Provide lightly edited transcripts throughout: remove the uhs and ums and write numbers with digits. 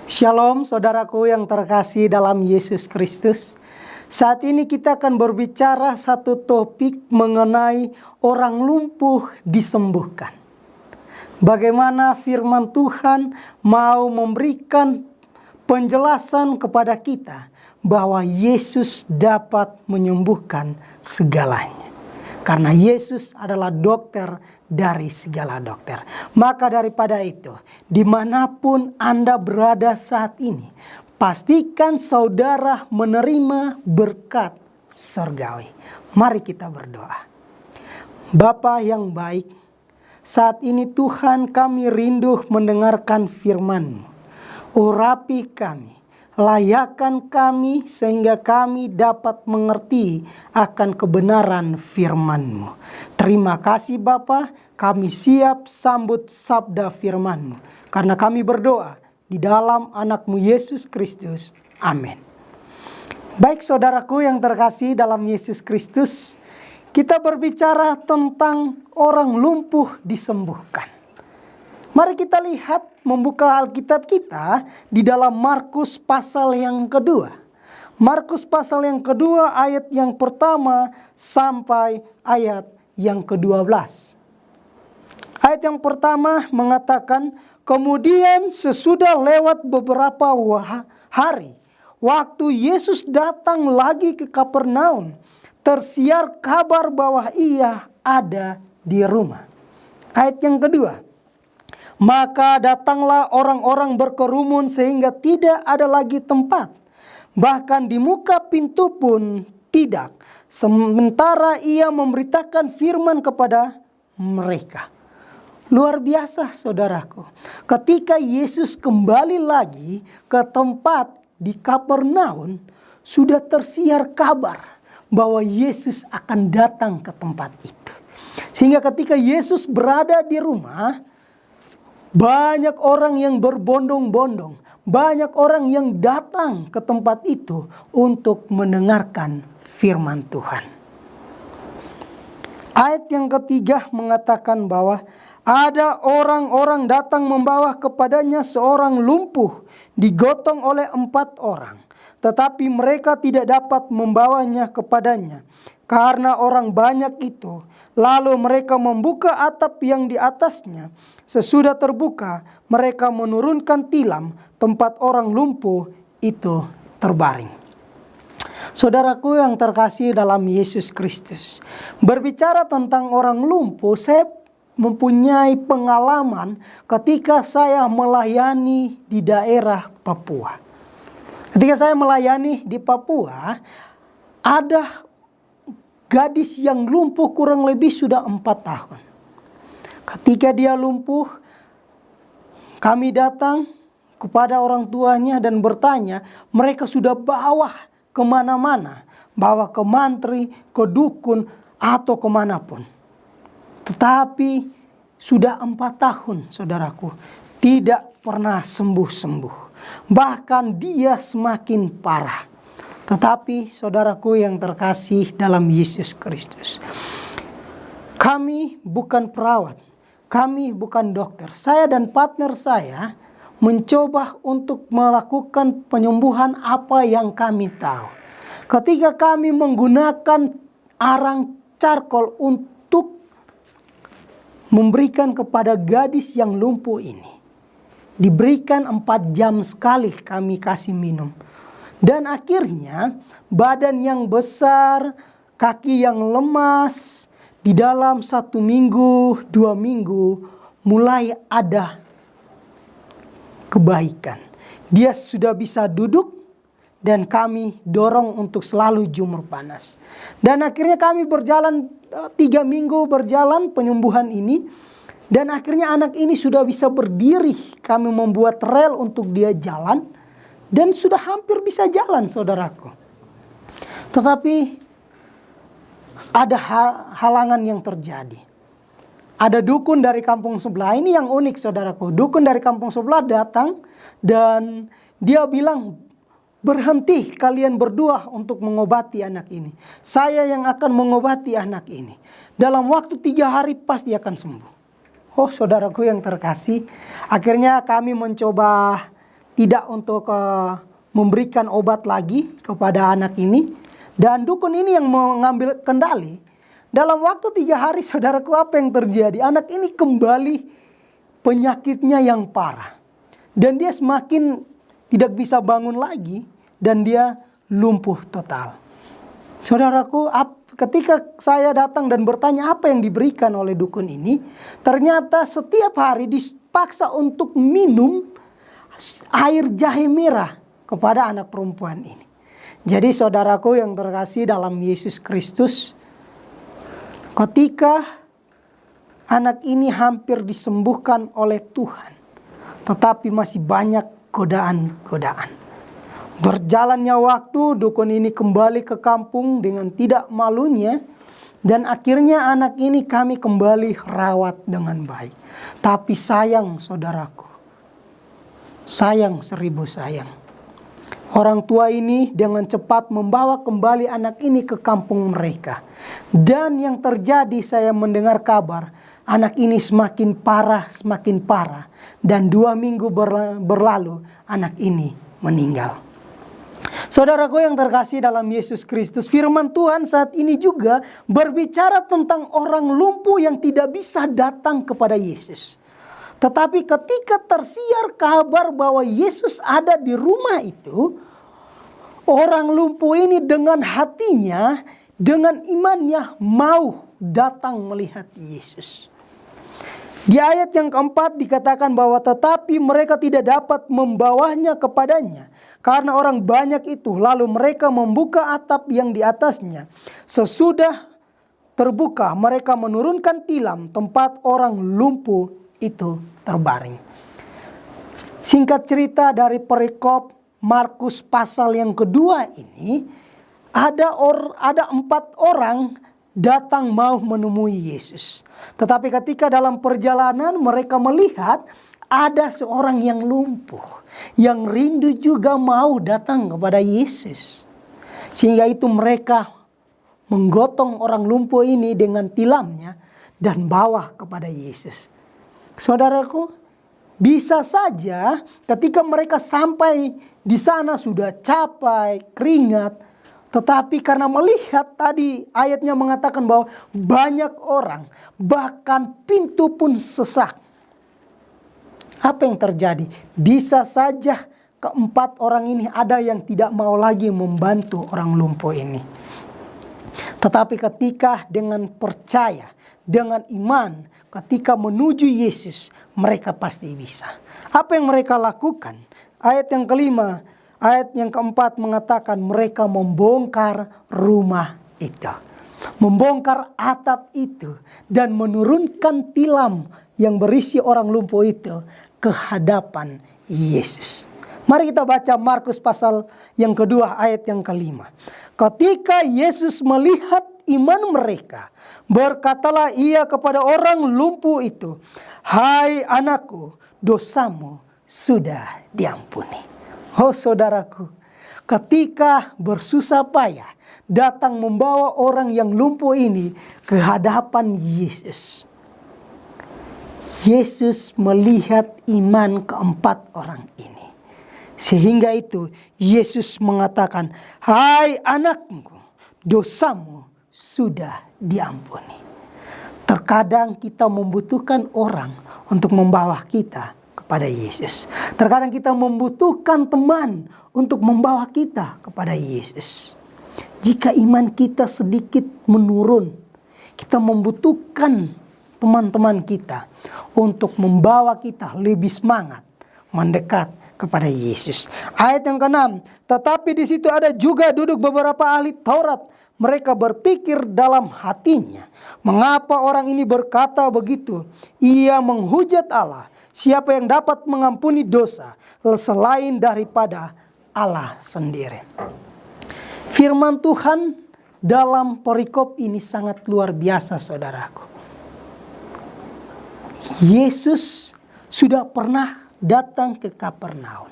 Shalom saudaraku yang terkasih dalam Yesus Kristus. Saat ini kita akan berbicara satu topik mengenai orang lumpuh disembuhkan. Bagaimana firman Tuhan mau memberikan penjelasan kepada kita bahwa Yesus dapat menyembuhkan segalanya. Karena Yesus adalah dokter dari segala dokter. Maka daripada itu, dimanapun Anda berada saat ini, pastikan saudara menerima berkat surgawi. Mari kita berdoa. Bapa yang baik, saat ini Tuhan kami rindu mendengarkan firman-Mu. Urapi kami, layakkan kami sehingga kami dapat mengerti akan kebenaran firman-Mu. Terima kasih Bapa, kami siap sambut sabda firman-Mu. Karena kami berdoa di dalam anak-Mu Yesus Kristus. Amin. Baik saudaraku yang terkasih dalam Yesus Kristus, kita berbicara tentang orang lumpuh disembuhkan. Mari kita lihat membuka Alkitab kita di dalam Markus pasal yang kedua. Markus pasal yang kedua ayat yang pertama sampai ayat yang ke-12. Ayat yang pertama mengatakan, kemudian sesudah lewat beberapa hari, waktu Yesus datang lagi ke Kapernaum, tersiar kabar bahwa ia ada di rumah. Ayat yang kedua, maka datanglah orang-orang berkerumun sehingga tidak ada lagi tempat. Bahkan di muka pintu pun tidak. Sementara ia memberitakan firman kepada mereka. Luar biasa saudaraku. Ketika Yesus kembali lagi ke tempat di Kapernaum, sudah tersiar kabar bahwa Yesus akan datang ke tempat itu. Sehingga ketika Yesus berada di rumah, banyak orang yang berbondong-bondong, banyak orang yang datang ke tempat itu untuk mendengarkan firman Tuhan. Ayat yang ketiga mengatakan bahwa ada orang-orang datang membawa kepadanya seorang lumpuh digotong oleh 4 orang. Tetapi mereka tidak dapat membawanya kepadanya karena orang banyak itu. Lalu mereka membuka atap yang di atasnya. Sesudah terbuka, mereka menurunkan tilam tempat orang lumpuh itu terbaring. Saudaraku yang terkasih dalam Yesus Kristus, berbicara tentang orang lumpuh, saya mempunyai pengalaman ketika saya melayani di daerah Papua. Ketika saya melayani di Papua, ada gadis yang lumpuh kurang lebih sudah 4 tahun. Ketika dia lumpuh, kami datang kepada orang tuanya dan bertanya, mereka sudah bawa kemana-mana, bawa ke mantri, ke dukun, atau kemanapun. Tetapi sudah 4 tahun saudaraku, tidak pernah sembuh-sembuh. Bahkan dia semakin parah. Tetapi saudaraku yang terkasih dalam Yesus Kristus, kami bukan perawat, kami bukan dokter. Saya dan partner saya mencoba untuk melakukan penyembuhan apa yang kami tahu. Ketika kami menggunakan arang charcoal untuk memberikan kepada gadis yang lumpuh ini, diberikan 4 jam sekali kami kasih minum. Dan akhirnya badan yang besar, kaki yang lemas, di dalam 1 minggu, 2 minggu mulai ada kebaikan. Dia sudah bisa duduk dan kami dorong untuk selalu jumur panas. Dan akhirnya kami berjalan 3 minggu berjalan penyembuhan ini. Dan akhirnya anak ini sudah bisa berdiri. Kami membuat rel untuk dia jalan. Dan sudah hampir bisa jalan saudaraku. Tetapi ada halangan yang terjadi. Ada dukun dari kampung sebelah. Ini yang unik saudaraku. Dukun dari kampung sebelah datang dan dia bilang, berhenti kalian berdua untuk mengobati anak ini. Saya yang akan mengobati anak ini. Dalam waktu 3 hari pasti akan sembuh. Oh saudaraku yang terkasih, akhirnya kami mencoba tidak untuk memberikan obat lagi kepada anak ini. Dan dukun ini yang mengambil kendali. Dalam waktu 3 hari, saudaraku, apa yang terjadi? Anak ini kembali penyakitnya yang parah. Dan dia semakin tidak bisa bangun lagi. Dan dia lumpuh total. Saudaraku, ketika saya datang dan bertanya apa yang diberikan oleh dukun ini, ternyata setiap hari dipaksa untuk minum air jahe merah kepada anak perempuan ini. Jadi saudaraku yang terkasih dalam Yesus Kristus, ketika anak ini hampir disembuhkan oleh Tuhan, tetapi masih banyak godaan-godaan. Berjalannya waktu, dukun ini kembali ke kampung dengan tidak malunya. Dan akhirnya anak ini kami kembali rawat dengan baik. Tapi sayang saudaraku, sayang 1000 sayang. Orang tua ini dengan cepat membawa kembali anak ini ke kampung mereka. Dan yang terjadi, saya mendengar kabar, anak ini semakin parah. Dan 2 minggu berlalu, anak ini meninggal. Saudaraku yang terkasih dalam Yesus Kristus, firman Tuhan saat ini juga berbicara tentang orang lumpuh yang tidak bisa datang kepada Yesus. Tetapi ketika tersiar kabar bahwa Yesus ada di rumah itu, orang lumpuh ini dengan hatinya, dengan imannya mau datang melihat Yesus. Di ayat yang keempat dikatakan bahwa tetapi mereka tidak dapat membawanya kepadanya karena orang banyak itu. Lalu mereka membuka atap yang di atasnya. Sesudah terbuka mereka menurunkan tilam tempat orang lumpuh itu terbaring. Singkat cerita dari perikop Markus pasal yang kedua ini, ada 4 orang datang mau menemui Yesus. Tetapi ketika dalam perjalanan mereka melihat ada seorang yang lumpuh, yang rindu juga mau datang kepada Yesus. Sehingga itu mereka menggotong orang lumpuh ini dengan tilamnya dan bawa kepada Yesus. Saudaraku, bisa saja ketika mereka sampai di sana sudah capek, keringat. Tetapi karena melihat tadi ayatnya mengatakan bahwa banyak orang, bahkan pintu pun sesak. Apa yang terjadi? Bisa saja ke-4 orang ini ada yang tidak mau lagi membantu orang lumpuh ini. Tetapi ketika dengan percaya, dengan iman, ketika menuju Yesus, mereka pasti bisa. Apa yang mereka lakukan? Ayat yang kelima, ayat yang keempat mengatakan mereka membongkar rumah itu. Membongkar atap itu dan menurunkan tilam yang berisi orang lumpuh itu ke hadapan Yesus. Mari kita baca Markus pasal yang kedua ayat yang kelima. Ketika Yesus melihat iman mereka, berkatalah ia kepada orang lumpuh itu, "Hai anakku, dosamu sudah diampuni." Oh saudaraku, ketika bersusah payah datang membawa orang yang lumpuh ini ke hadapan Yesus, Yesus melihat iman ke-4 orang ini. Sehingga itu Yesus mengatakan, "Hai anakku, dosamu sudah diampuni." Terkadang kita membutuhkan orang untuk membawa kita kepada Yesus. Terkadang kita membutuhkan teman untuk membawa kita kepada Yesus. Jika iman kita sedikit menurun, kita membutuhkan teman-teman kita untuk membawa kita lebih semangat mendekat kepada Yesus. Ayat yang ke-6, tetapi di situ ada juga duduk beberapa ahli Taurat. Mereka berpikir dalam hatinya, mengapa orang ini berkata begitu? Ia menghujat Allah. Siapa yang dapat mengampuni dosa selain daripada Allah sendiri? Firman Tuhan dalam perikop ini sangat luar biasa, saudaraku. Yesus sudah pernah datang ke Kapernaum.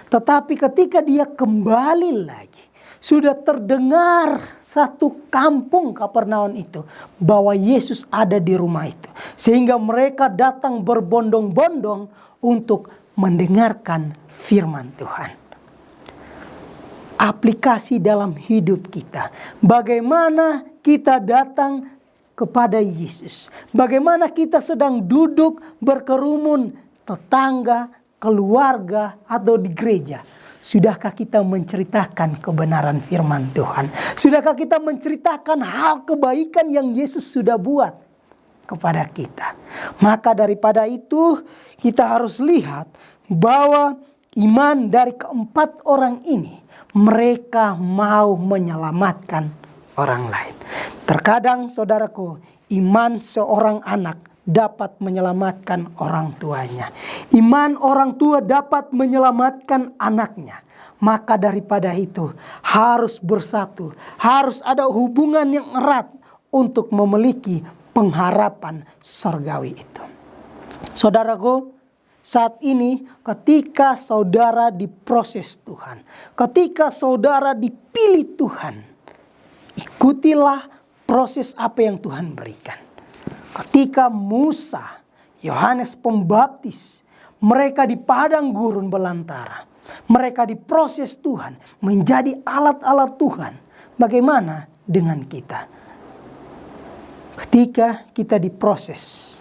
Tetapi ketika dia kembali lagi, sudah terdengar satu kampung Kapernaum itu bahwa Yesus ada di rumah itu. Sehingga mereka datang berbondong-bondong untuk mendengarkan firman Tuhan. Aplikasi dalam hidup kita. Bagaimana kita datang kepada Yesus. Bagaimana kita sedang duduk berkerumun, tetangga, keluarga, atau di gereja. Sudahkah kita menceritakan kebenaran firman Tuhan? Sudahkah kita menceritakan hal kebaikan yang Yesus sudah buat kepada kita? Maka daripada itu kita harus lihat bahwa iman dari keempat orang ini, mereka mau menyelamatkan orang lain. Terkadang saudaraku, iman seorang anak dapat menyelamatkan orang tuanya. Iman orang tua dapat menyelamatkan anaknya. Maka daripada itu harus bersatu. Harus ada hubungan yang erat untuk memiliki pengharapan surgawi itu. Saudaraku, saat ini ketika saudara diproses Tuhan, ketika saudara dipilih Tuhan, ikutilah proses apa yang Tuhan berikan. Ketika Musa, Yohanes Pembaptis, mereka di padang gurun belantara, mereka diproses Tuhan menjadi alat-alat Tuhan. Bagaimana dengan kita? Ketika kita diproses,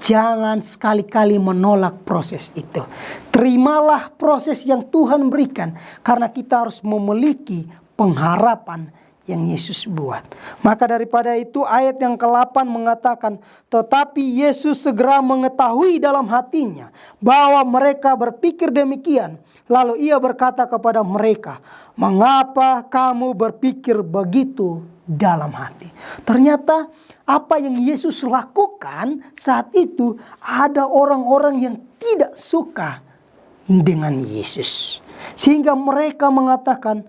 jangan sekali-kali menolak proses itu. Terimalah proses yang Tuhan berikan, karena kita harus memiliki pengharapan yang Yesus buat. Maka daripada itu ayat yang ke-8 mengatakan, tetapi Yesus segera mengetahui dalam hatinya bahwa mereka berpikir demikian. Lalu ia berkata kepada mereka, mengapa kamu berpikir begitu dalam hati? Ternyata apa yang Yesus lakukan saat itu, ada orang-orang yang tidak suka dengan Yesus. Sehingga mereka mengatakan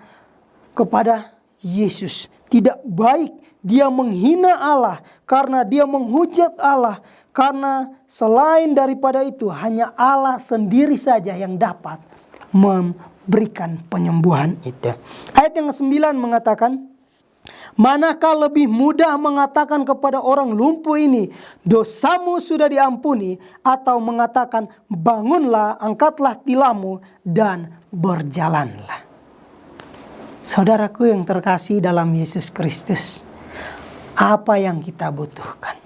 kepada Yesus, tidak baik dia menghina Allah karena dia menghujat Allah. Karena selain daripada itu hanya Allah sendiri saja yang dapat memberikan penyembuhan itu. Ayat yang ke-9 mengatakan, manakah lebih mudah mengatakan kepada orang lumpuh ini, dosamu sudah diampuni, atau mengatakan, bangunlah, angkatlah tilammu, dan berjalanlah. Saudaraku yang terkasih dalam Yesus Kristus, apa yang kita butuhkan?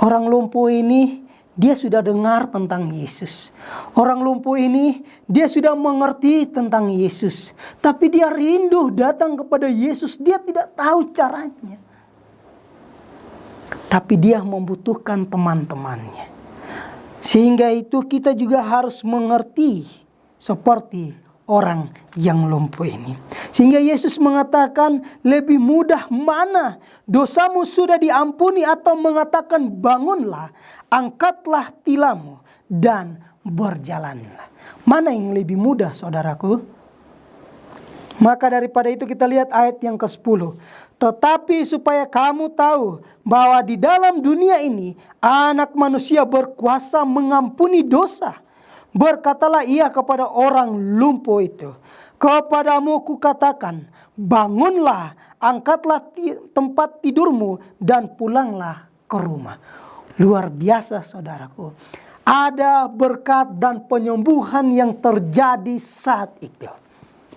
Orang lumpuh ini, dia sudah dengar tentang Yesus. Orang lumpuh ini, dia sudah mengerti tentang Yesus. Tapi dia rindu datang kepada Yesus, dia tidak tahu caranya. Tapi dia membutuhkan teman-temannya. Sehingga itu kita juga harus mengerti seperti orang yang lumpuh ini. Sehingga Yesus mengatakan, lebih mudah mana, dosamu sudah diampuni, atau mengatakan bangunlah, angkatlah tilammu, dan berjalanlah. Mana yang lebih mudah, saudaraku? Maka daripada itu kita lihat ayat yang ke-10. Tetapi supaya kamu tahu bahwa di dalam dunia ini anak manusia berkuasa mengampuni dosa. Berkatalah ia kepada orang lumpuh itu, kepadamu kukatakan, bangunlah, angkatlah tempat tidurmu, dan pulanglah ke rumah. Luar biasa saudaraku. Ada berkat dan penyembuhan yang terjadi saat itu.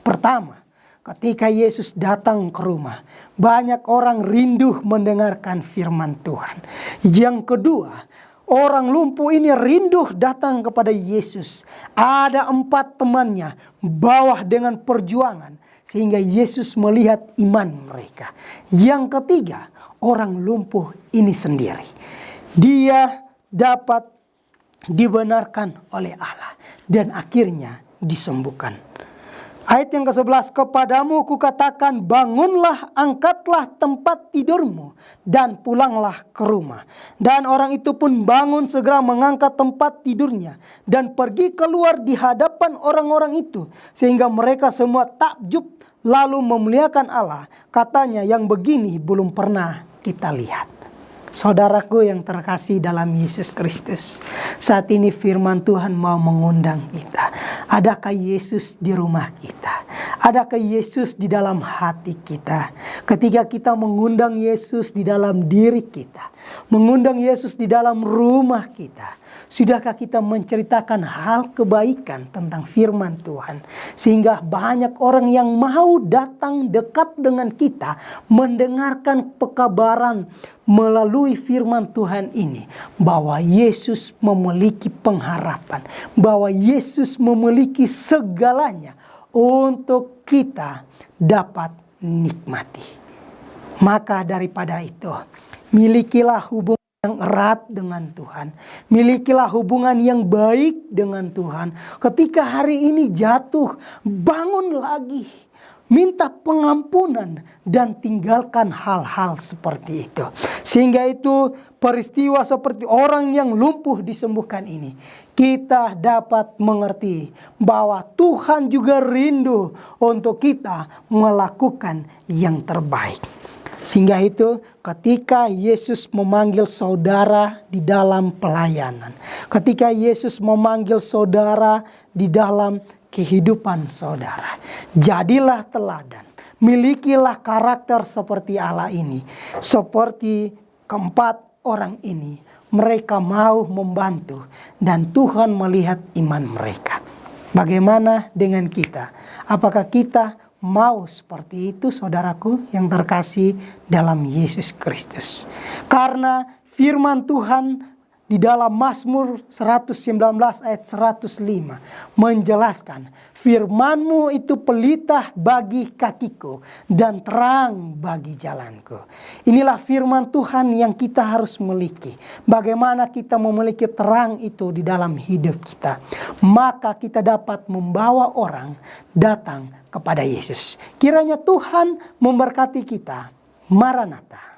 Pertama, ketika Yesus datang ke rumah, banyak orang rindu mendengarkan firman Tuhan. Yang kedua, orang lumpuh ini rindu datang kepada Yesus. Ada 4 temannya, bawah dengan perjuangan, sehingga Yesus melihat iman mereka. Yang ketiga, orang lumpuh ini sendiri, dia dapat dibenarkan oleh Allah dan akhirnya disembuhkan. Ayat yang ke-11, kepadamu kukatakan, bangunlah, angkatlah tempat tidurmu, dan pulanglah ke rumah. Dan orang itu pun bangun, segera mengangkat tempat tidurnya, dan pergi keluar di hadapan orang-orang itu, sehingga mereka semua takjub lalu memuliakan Allah. Katanya, yang begini belum pernah kita lihat. Saudaraku yang terkasih dalam Yesus Kristus, saat ini firman Tuhan mau mengundang kita. Adakah Yesus di rumah kita? Adakah Yesus di dalam hati kita? Ketika kita mengundang Yesus di dalam diri kita, mengundang Yesus di dalam rumah kita, Sudahkah kita menceritakan hal kebaikan tentang firman Tuhan? Sehingga banyak orang yang mau datang dekat dengan kita, mendengarkan pekabaran melalui firman Tuhan ini, bahwa Yesus memiliki pengharapan, bahwa Yesus memiliki segalanya untuk kita dapat nikmati. Maka daripada itu, milikilah hubungan yang erat dengan Tuhan. Milikilah hubungan yang baik dengan Tuhan. Ketika hari ini jatuh, bangun lagi. Minta pengampunan dan tinggalkan hal-hal seperti itu. Sehingga itu peristiwa seperti orang yang lumpuh disembuhkan ini, kita dapat mengerti bahwa Tuhan juga rindu untuk kita melakukan yang terbaik. Sehingga itu ketika Yesus memanggil saudara di dalam pelayanan, ketika Yesus memanggil saudara di dalam kehidupan saudara, jadilah teladan, milikilah karakter seperti Allah ini. Seperti keempat orang ini, mereka mau membantu dan Tuhan melihat iman mereka. Bagaimana dengan kita? Apakah kita mau seperti itu, saudaraku yang terkasih dalam Yesus Kristus? Karena firman Tuhan di dalam Mazmur 119 ayat 105 menjelaskan, firman-Mu itu pelita bagi kakiku dan terang bagi jalanku. Inilah firman Tuhan yang kita harus miliki. Bagaimana kita memiliki terang itu di dalam hidup kita, maka kita dapat membawa orang datang kepada Yesus. Kiranya Tuhan memberkati kita. Maranatha.